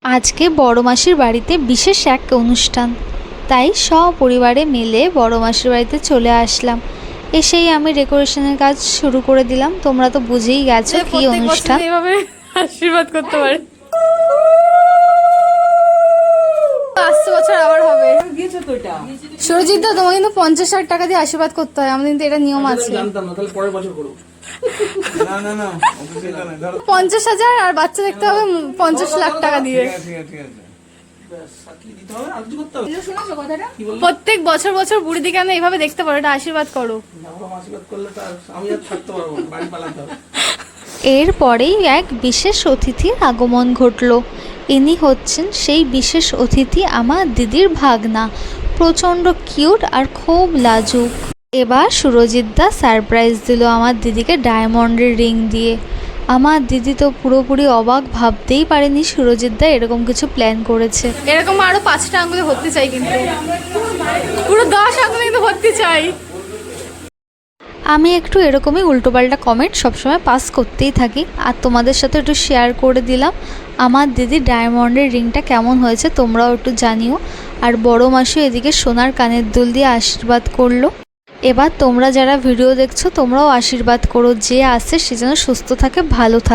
আজকে বড় মাসির বাড়িতে বিশেষ এক অনুষ্ঠান, তাই সপরিবারে মিলে বড় মাসির বাড়িতে চলে আসলাম। এসেই আমি ডেকোরেশনের কাজ শুরু করে দিলাম। তোমরা তো বুঝেই গেছো কি অনুষ্ঠান। এভাবে আশীর্বাদ করতে পারে। আসছে বছর আবার হবে। সুরজিৎ দা, তোমাকে কিন্তু 50,000 টাকা দিয়ে আশীর্বাদ করতে হয়, আমাদের কিন্তু এটা নিয়ম আছে। জানতাম না, তাহলে পরের বছর করব। না না না, 50,000 আর বাচ্চা দেখতে হবে 50 লাখ টাকা দিয়ে। ঠিক আছে দিতে হবে, আর কিছু করতে হবে। প্রত্যেক বছর বছর বুড়ি দিকে আমি এইভাবে দেখতে পারো, এটা আশীর্বাদ করো। আশীর্বাদ করলে তো আমি আর থাকতে পারবো না, বাড়ি পালাতে হবে। এরপরেই এক বিশেষ অতিথির আগমন ঘটল। ইনি হচ্ছেন সেই বিশেষ অতিথি, আমার দিদির ভাগনা। প্রচণ্ড কিউট আর খুব লাজুক। এবার সুরজিৎ দা সারপ্রাইজ দিল আমার দিদিকে ডায়মন্ডের রিং দিয়ে। আমার দিদি তো পুরোপুরি অবাক, ভাবতেই পারেনি সুরজিৎ দা এরকম কিছু প্ল্যান করেছে। এরকম আরো 5টা আঙ্গুলে ভর্তি চাই, কিন্তু পুরো 10 আঙ্গুলে কিন্তু ভর্তি চাই। আমি একটু এরকমই উল্টোপাল্টা কমেন্ট সবসময় পাস করতেই থাকি, আর তোমাদের সাথে একটু শেয়ার করে দিলাম আমার দিদির ডায়মন্ডের রিংটা কেমন হয়েছে, তোমরাও একটু জানিও। আর বড় মাসি এদিকে সোনার কানের দুল দিয়ে আশীর্বাদ করলো। এবার তোমরা যারা ভিডিও দেখছো তোমরাও আশীর্বাদ করো, যে আসে সে যেন সুস্থ থাকে, ভালো থাকে।